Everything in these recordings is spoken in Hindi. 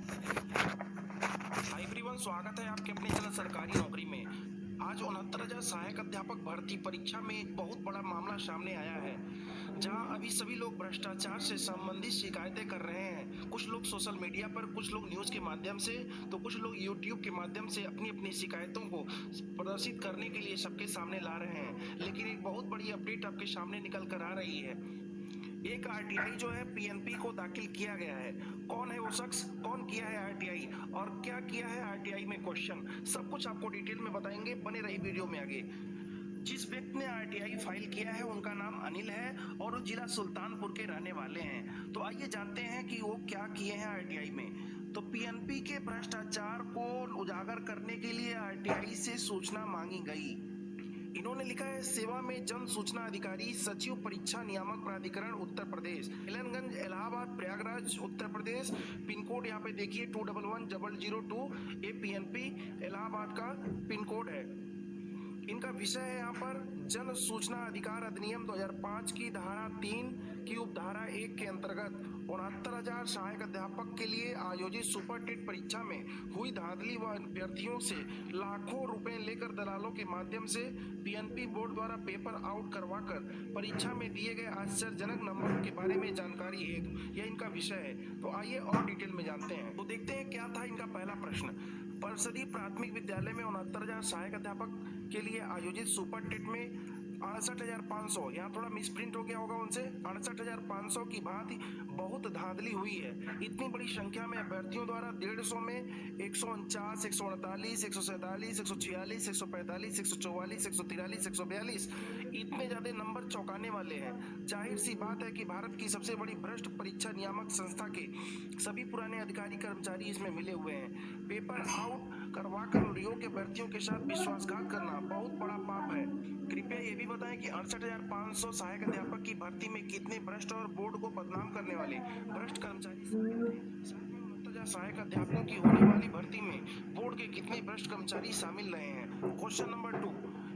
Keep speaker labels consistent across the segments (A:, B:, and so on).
A: हाय एवरीवन, स्वागत है आपके अपने चैनल सरकारी नौकरी में। आज 69,000 सहायक अध्यापक भर्ती परीक्षा में एक बहुत बड़ा मामला सामने आया है, जहां अभी सभी लोग भ्रष्टाचार से संबंधित शिकायतें कर रहे हैं। कुछ लोग सोशल मीडिया पर, कुछ लोग न्यूज के माध्यम से, तो कुछ लोग यूट्यूब के माध्यम से अपनी अपनी शिकायतों को प्रदर्शित करने के लिए सबके सामने ला रहे हैं। लेकिन एक बहुत बड़ी अपडेट आपके सामने निकल कर आ रही है। एक आरटीआई जो है पीएनपी को दाखिल किया गया है। कौन है वो शख्स, कौन किया है आरटीआई और क्या किया है आरटीआई में, क्वेश्चन सब कुछ आपको डिटेल में बताएंगे। बने रही वीडियो में आगे। जिस व्यक्ति ने आरटीआई फाइल किया है उनका नाम अनिल है और वो जिला सुल्तानपुर के रहने वाले हैं। तो आइए जानते हैं कि वो क्या किए हैं आरटीआई में। तो पीएनपी के भ्रष्टाचार को उजागर करने के लिए आरटीआई से सूचना मांगी गई। इन्होंने लिखा है, सेवा में जन सूचना अधिकारी सचिव परीक्षा नियामक प्राधिकरण उत्तर प्रदेश, एलनगंज इलाहाबाद प्रयागराज उत्तर प्रदेश। पिन कोड यहाँ पे देखिए 211002। ये पीएनपी इलाहाबाद का पिन कोड है। इनका विषय है यहाँ पर जन सूचना अधिकार अधिनियम 2005 की धारा 3 की उपधारा 1 के अंतर्गत 69,000 सहायक अध्यापक के लिए आयोजित सुपर टेट परीक्षा में हुई धांधली व अभ्यर्थियों से लाखों रुपए लेकर दलालों के माध्यम से पीएनपी बोर्ड द्वारा पेपर आउट करवाकर परीक्षा में दिए गए आश्चर्यजनक नंबरों के बारे में जानकारी हेतु यह इनका विषय है। तो आइए और डिटेल में जानते हैं। तो देखते हैं क्या था इनका पहला प्रश्न। परिषदीय प्राथमिक विद्यालय में 69,000 सहायक अध्यापक के लिए आयोजित सुपर टेट में 68,500, यहाँ थोड़ा मिसप्रिंट हो गया होगा उनसे, 68,500 की भांति बहुत धांधली हुई है। इतनी बड़ी संख्या में अभ्यर्थियों द्वारा 150 में 149, 148, 147, 146, 145, 144, 143, 142 इतने ज्यादा नंबर चौंकाने वाले हैं। जाहिर सी बात है कि भारत की सबसे बड़ी भ्रष्ट परीक्षा नियामक संस्था के सभी पुराने अधिकारी कर्मचारी इसमें मिले हुए हैं। पेपर आउट करवाकर योग्य अभ्यर्थियों के साथ विश्वासघात करना बहुत बड़ा पाप है। कृपया ये भी बताएं कि 68,500 सहायक अध्यापक की भर्ती में कितने भ्रष्ट और बोर्ड को बदनाम करने वाले भ्रष्ट कर्मचारी शामिल थे। साथ में 69,000 सहायक अध्यापकों की होने वाली भर्ती में बोर्ड के कितने भ्रष्ट कर्मचारी शामिल रहे हैं। क्वेश्चन नंबर 2,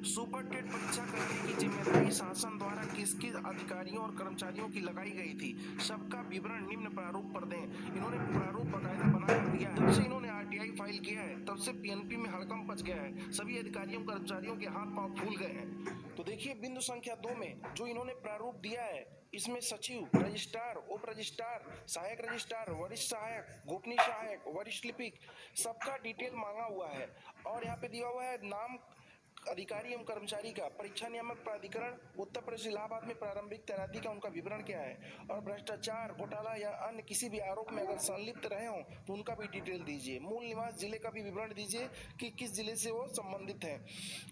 A: सुपर टेट परीक्षा कराने की जिम्मेदारी शासन द्वारा किस किस अधिकारियों और कर्मचारियों की लगाई गई थी। सबका विवरण निम्न प्रारूप पर दें। इन्होंने प्रारूप बकायदा बनाकर दिया है। जब से इन्होंने आरटीआई फाइल किया है तब से पीएनपी में हड़कंप मच गया है। सभी अधिकारियों कर्मचारियों के हाथ पांव फूल गए हैं। तो देखिए बिंदु संख्या 2 में जो इन्होंने प्रारूप दिया है, इसमें सचिव, रजिस्ट्रार, उप रजिस्ट्रार, सहायक रजिस्ट्रार, वरिष्ठ सहायक, गोपनीय सहायक, वरिष्ठ लिपिक सबका डिटेल मांगा हुआ है। और यहाँ पे दिया हुआ है नाम अधिकारी एवं कर्मचारी का, परीक्षा नियामक प्राधिकरण उत्तर प्रदेश इलाहाबाद में प्रारंभिक तैनाती का उनका विवरण क्या है, और भ्रष्टाचार, घोटाला या अन्य किसी भी आरोप में अगर संलिप्त रहे हों तो उनका भी डिटेल दीजिए। मूल निवास जिले का भी विवरण दीजिए कि किस जिले से वो संबंधित हैं।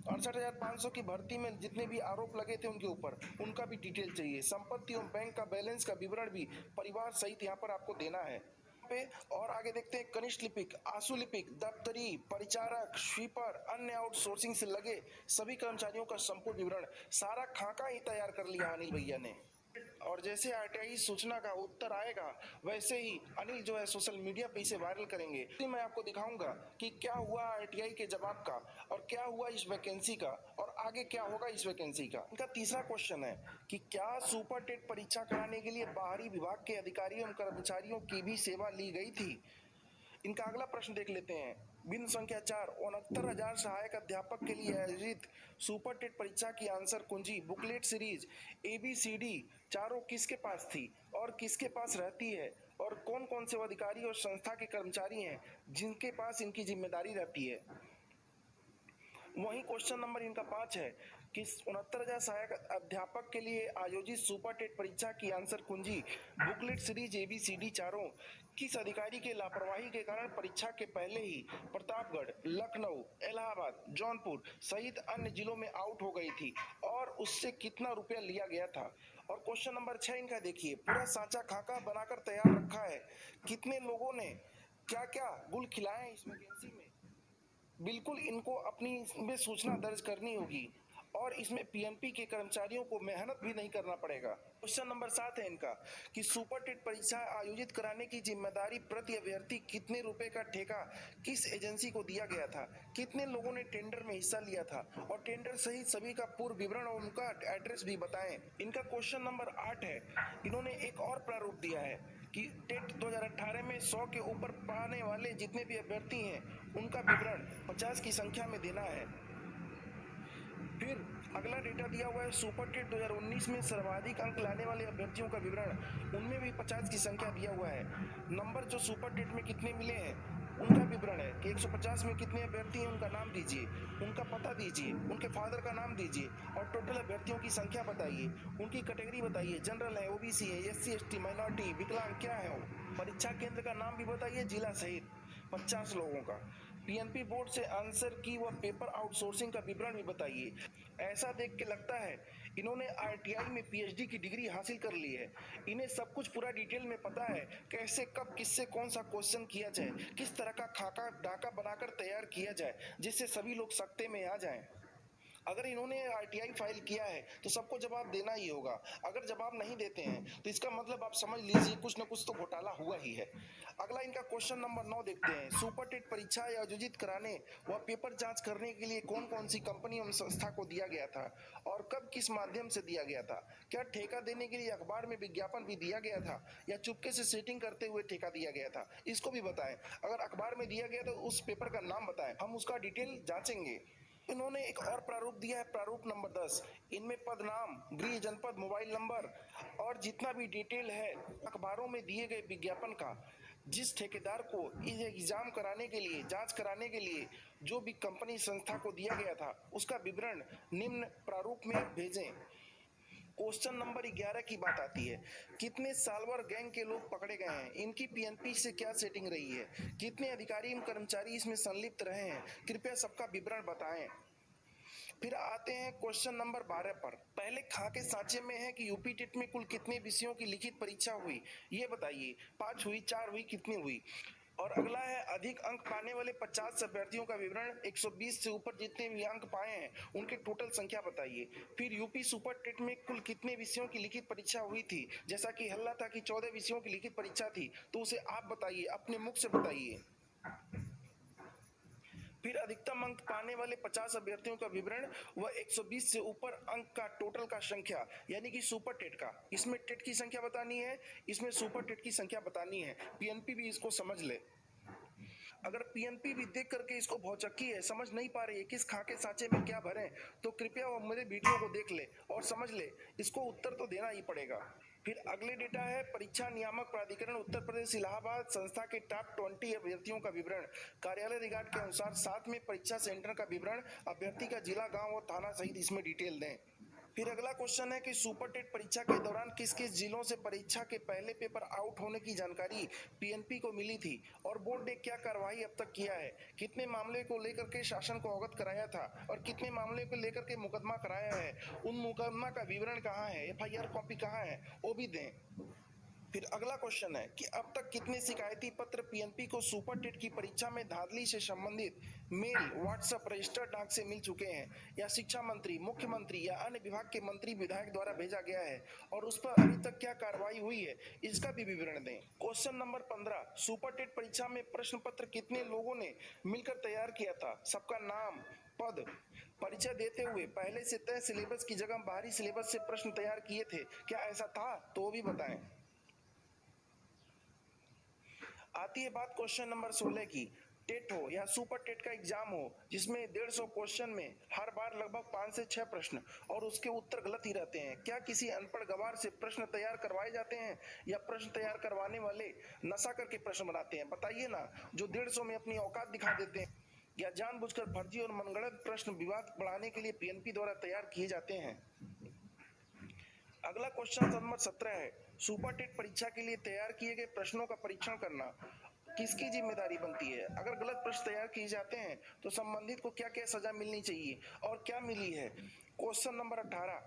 A: 68,500 की भर्ती में जितने भी आरोप लगे थे उनके ऊपर, उनका भी डिटेल चाहिए। संपत्ति एवं बैंक का बैलेंस का विवरण भी परिवार सहित यहाँ पर आपको देना है पे। और आगे देखते हैं, कनिष्ठ लिपिक, आशु लिपिक, दफ्तरी, परिचारक, स्वीपर, अन्य आउटसोर्सिंग से लगे सभी कर्मचारियों का संपूर्ण विवरण, सारा खाका ही तैयार कर लिया अनिल भैया ने। और जैसे आरटीआई सूचना का उत्तर आएगा वैसे ही अनिल जो है सोशल मीडिया पे इसे वायरल करेंगे। तो मैं आपको दिखाऊंगा कि क्या हुआ आरटीआई के जवाब का और क्या हुआ इस वैकेंसी का और आगे क्या होगा इस वैकेंसी का। इनका तीसरा क्वेश्चन है कि क्या सुपर टेट परीक्षा कराने के लिए बाहरी विभाग के अधिकारियों एवं कर्मचारियों की भी सेवा ली गई थी। इनका अगला प्रश्न देख लेते हैं। बिंदु संख्या 4, 69,000 सहायक अध्यापक के लिए आयोजित सुपर टेट परीक्षा की आंसर कुंजी बुकलेट सीरीज ABCD चारों किसके पास थी और किसके पास रहती है, और कौन कौन से अधिकारी और संस्था के कर्मचारी हैं जिनके पास इनकी जिम्मेदारी रहती है। वहीं क्वेश्चन नंबर इनका 5 है कि 69,000 सहायक अध्यापक के लिए आयोजित सुपर टेट परीक्षा की आंसर कुंजी बुकलेट सीरीज ABCD चारों किस अधिकारी के लापरवाही के कारण परीक्षा के पहले ही प्रतापगढ़, लखनऊ, इलाहाबाद, जौनपुर सहित अन्य जिलों में आउट हो गई थी और उससे कितना रुपया लिया गया था। और क्वेश्चन नंबर 6 इनका देखिए, पूरा सांचा खाका बनाकर तैयार रखा है। कितने लोगों ने क्या क्या गुल खिलाए इस वैकेंसी में, बिल्कुल इनको अपनी इसमें सूचना दर्ज करनी होगी और इसमें पीएनपी के कर्मचारियों को मेहनत भी नहीं करना पड़ेगा। क्वेश्चन नंबर 7 है इनका कि सुपर टेट परीक्षा आयोजित कराने की जिम्मेदारी प्रति अभ्यर्थी कितने रुपए का ठेका किस एजेंसी को दिया गया था, कितने लोगों ने टेंडर में हिस्सा लिया था और टेंडर सहित सभी का पूर्ण विवरण और उनका एड्रेस भी बताएं। इनका क्वेश्चन नंबर 8 है। इन्होंने एक और प्रारूप दिया है कि टेट 2018 में 100 के ऊपर पाने वाले जितने भी अभ्यर्थी हैं उनका विवरण 50 की संख्या में देना है। फिर अगला डेटा दिया हुआ है सुपर टेट 2019 में सर्वाधिक अंक लाने वाले अभ्यर्थियों का विवरण, उनमें भी 50 की संख्या दिया हुआ है। नंबर जो सुपर टेट में कितने मिले हैं उनका विवरण है कि 150 में कितने अभ्यर्थी हैं उनका नाम दीजिए, उनका पता दीजिए, उनके फादर का नाम दीजिए और टोटल अभ्यर्थियों की संख्या बताइए, उनकी कैटेगरी बताइए, जनरल है, ओबीसी है, एससी एसटी, माइनॉरिटी, विकलांग क्या है, परीक्षा केंद्र का नाम भी बताइए, जिला सहित 50 लोगों का। पीएनपी बोर्ड से आंसर की व पेपर आउटसोर्सिंग का विवरण भी बताइए। ऐसा देख के लगता है इन्होंने आईटीआई में पीएचडी की डिग्री हासिल कर ली है। इन्हें सब कुछ पूरा डिटेल में पता है, कैसे कब किससे कौन सा क्वेश्चन किया जाए, किस तरह का खाका डाका बनाकर तैयार किया जाए जिससे सभी लोग सकते में आ जाएं। अगर इन्होंने आरटीआई फाइल किया है तो सबको जवाब देना ही होगा। अगर जवाब नहीं देते हैं तो इसका मतलब आप समझ लीजिए कुछ न कुछ तो घोटाला हुआ ही है। अगला इनका क्वेश्चन नंबर 9 देखते हैं। सुपर टेट परीक्षा आयोजित कराने व पेपर जांच करने के लिए कौन कौन सी कंपनी एवं संस्था को दिया गया था और कब किस माध्यम से दिया गया था। क्या ठेका देने के लिए अखबार में विज्ञापन भी दिया गया था या चुपके से सेटिंग करते हुए ठेका दिया गया था, इसको भी बताएं। अगर अखबार में दिया गया तो उस पेपर का नाम बताएं, हम उसका डिटेल जांचेंगे। इन्होंने एक और प्रारूप दिया है, प्रारूप नंबर 10। इनमें पद नाम, गृह जनपद, मोबाइल नंबर और जितना भी डिटेल है अखबारों में दिए गए विज्ञापन का, जिस ठेकेदार को इस एग्जाम कराने के लिए, जांच कराने के लिए जो भी कंपनी संस्था को दिया गया था उसका विवरण निम्न प्रारूप में भेजें। क्वेश्चन नंबर 11 की बात आती है। कितने सालवर गैंग के लोग पकड़े गए हैं, इनकी पीएनपी से क्या सेटिंग रही है, कितने अधिकारी एवं कर्मचारी इसमें संलिप्त रहे हैं, कृपया सबका विवरण बताएं। फिर आते हैं क्वेश्चन नंबर 12 पर। पहले खा के सांचे में है कि यूपी टेट में कुल कितने विषयों की लिखित परीक्षा हुई, ये बताइए। 5 हुई, 4 हुई, कितनी हुई। और अगला है अधिक अंक पाने वाले 50 अभ्यर्थियों का विवरण, 120 से ऊपर जितने भी अंक पाए हैं उनके टोटल संख्या बताइए। फिर यूपी सुपर टेट में कुल कितने विषयों की लिखित परीक्षा हुई थी, जैसा कि हल्ला था कि 14 विषयों की लिखित परीक्षा थी, तो उसे आप बताइए, अपने मुख से बताइए। फिर अधिकतम अंक पाने वाले 50 अभ्यर्थियों का विवरण व 120 से ऊपर अंक का टोटल का संख्या, यानी कि सुपर टेट का। इसमें टेट की संख्या बतानी है, इसमें सुपर टेट की संख्या बतानी है। पीएनपी भी इसको समझ ले। अगर पीएनपी भी देख करके इसको भौचक्की है, समझ नहीं पा रही है किस खाके सांचे में क्या भरें, तो कृपया वो मेरे वीडियो को देख ले और समझ ले, इसको उत्तर तो देना ही पड़ेगा। फिर अगले डेटा है परीक्षा नियामक प्राधिकरण उत्तर प्रदेश इलाहाबाद संस्था के टॉप 20 अभ्यर्थियों का विवरण, कार्यालय रिकॉर्ड के अनुसार, साथ में परीक्षा सेंटर का विवरण, अभ्यर्थी का जिला, गांव और थाना सहित इसमें डिटेल दें। फिर अगला क्वेश्चन है कि सुपर टेट परीक्षा के दौरान किस किस जिलों से परीक्षा के पहले पेपर आउट होने की जानकारी पीएनपी को मिली थी और बोर्ड ने क्या कार्रवाई अब तक किया है, कितने मामले को लेकर के शासन को अवगत कराया था और कितने मामले को लेकर के मुकदमा कराया है, उन मुकदमा का विवरण कहाँ है, एफआईआर कॉपी कहाँ है, वो भी दें। फिर अगला क्वेश्चन है कि अब तक कितने शिकायती पत्र पीएनपी को सुपर टेट की परीक्षा में धांधली से संबंधित मेल, व्हाट्सएप, रजिस्टर्ड डाक से मिल चुके हैं या शिक्षा मंत्री, मुख्यमंत्री या अन्य विभाग के मंत्री, विधायक द्वारा भेजा गया है और उस पर अभी तक क्या कार्रवाई हुई है, इसका भी विवरण दें। क्वेश्चन नंबर 15, सुपर टेट परीक्षा में प्रश्न पत्र कितने लोगों ने मिलकर तैयार किया था, सबका नाम, पद। परीक्षा देते हुए पहले से तय सिलेबस की जगह बाहरी सिलेबस से प्रश्न तैयार किए थे, क्या ऐसा था, तो वो भी बताएं। आती है बात क्वेश्चन नंबर 16 की। टेट हो या सुपर टेट का एग्जाम हो जिसमें 150 क्वेश्चन में हर बार लगभग 5 से 6 प्रश्न और उसके उत्तर गलत ही रहते हैं, क्या किसी अनपढ़ गवार से प्रश्न तैयार करवाए जाते हैं या प्रश्न तैयार करवाने वाले नशा करके प्रश्न बनाते हैं, बताइए ना। जो 150 में अपनी औकात दिखा देते हैं या जानबूझकर फर्जी और मनगढ़ंत प्रश्न विवाद बढ़ाने के लिए पीएनपी द्वारा तैयार किए जाते हैं। अगला क्वेश्चन नंबर 17 है। सुपर टेट परीक्षा के लिए तैयार किए गए प्रश्नों का परीक्षण करना किसकी जिम्मेदारी बनती है। अगर गलत प्रश्न तैयार किए जाते हैं तो संबंधित को क्या क्या सजा मिलनी चाहिए और क्या मिली है। क्वेश्चन नंबर 18,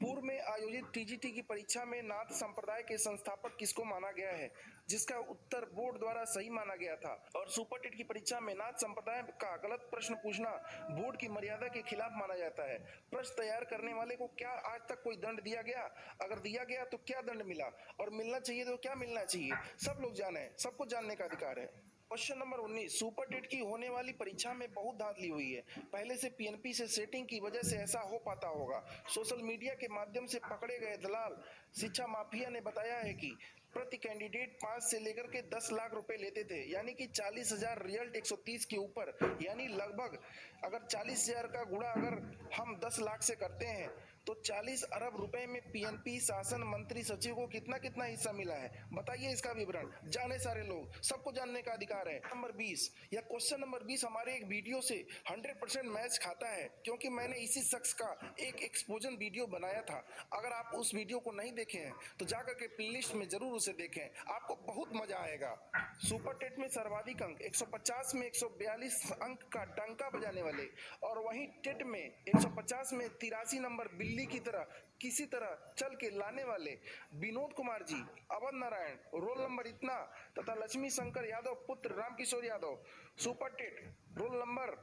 A: पूर्व में आयोजित टीजीटी की परीक्षा में नाथ संप्रदाय के संस्थापक किसको माना गया है, जिसका उत्तर बोर्ड द्वारा सही माना गया था। और सुपर टेट की परीक्षा में नाथ संप्रदाय का गलत प्रश्न पूछना बोर्ड की मर्यादा के खिलाफ माना जाता है। प्रश्न तैयार करने वाले को क्या आज तक कोई दंड दिया गया, अगर दिया गया तो क्या दंड मिला और मिलना चाहिए तो क्या मिलना चाहिए, सब लोग जाने, सबको जानने का अधिकार है। क्वेश्चन नंबर 19, सुपर टेट की होने वाली परीक्षा में बहुत धांधली हुई है, पहले से पीएनपी से सेटिंग की वजह से ऐसा हो पाता होगा। सोशल मीडिया के माध्यम से पकड़े गए दलाल शिक्षा माफिया ने बताया है कि प्रति कैंडिडेट 5 से लेकर के 10 लाख रुपए लेते थे, यानी कि 40,000 रिजल्ट 130 के ऊपर, यानी लगभग अगर 40,000 का गुणा अगर हम 10 लाख से करते हैं तो 40 अरब रुपए में पीएनपी शासन मंत्री सचिव को कितना कितना हिस्सा मिला है, बताइए इसका विवरण। जाने सारे लोग, सबको जानने का अधिकार है। नंबर 20 या क्वेश्चन नंबर 20 हमारे एक वीडियो से 100% मैच खाता है, क्योंकि मैंने इसी शख्स का एक एक्सपोजन वीडियो बनाया था। अगर आप उस वीडियो को नहीं देखे हैं तो जाकर के प्लेलिस्ट में जरूर उसे देखें, आपको बहुत मजा आएगा। सुपर टेट में सर्वाधिक अंक 150 में 142 अंक का डंका बजाने वाले, और वहीं टेट में 150 में 83 नंबर बिल्ली की तरह किसी तरह चल के लाने वाले विनोद कुमार जी, अवध नारायण रोल नंबर इतना, तथा लक्ष्मी शंकर यादव पुत्र Ramkishor Yadav super TET roll number,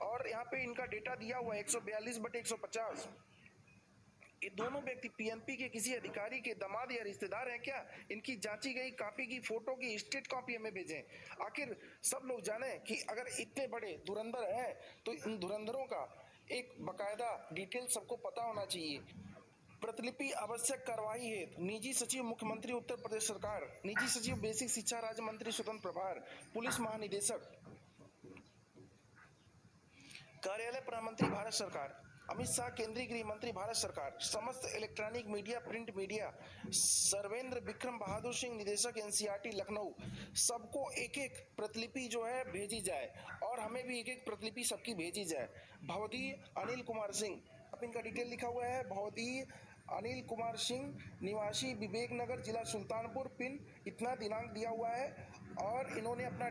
A: और यहाँ पे इनका डेटा दिया हुआ है 142/150। ये दोनों व्यक्ति पीएनपी के किसी अधिकारी के दामाद या रिश्तेदार हैं क्या? इनकी जांची गई कॉपी की फोटो की स्टेट कॉपी हमें भेजें। आखिर सब लोग जाने कि अगर इतने बड़े धुरंधर हैं तो इन धुरंधरों का एक बकायदा डिटेल सबको पता होना चाहिए। प्रतिलिपि आवश्यक कार्यवाही हेतु निजी सचिव मुख्यमंत्री उत्तर प्रदेश सरकार, निजी सचिव बेसिक शिक्षा राज्य मंत्री स्वतंत्र प्रभार, पुलिस महानिदेशक कार्यालय प्रधानमंत्री भारत सरकार, अमित शाह केंद्रीय गृह मंत्री भारत सरकार, समस्त electronic media print media, Sarvendra Vikram Bahadur Singh निदेशक एनसीईआरटी लखनऊ, सबको एक एक प्रतिलिपि जो है भेजी जाए, और हमें भी एक एक प्रतिलिपि सबकी भेजी जाए। भवदीय अनिल कुमार सिंह, अब इनका डिटेल लिखा हुआ है, भवदीय अनिल कुमार सिंह निवासी विवेक नगर जिला सुल्तानपुर, पिन इतना, दिनांक दिया हुआ है, और इन्होंने अपना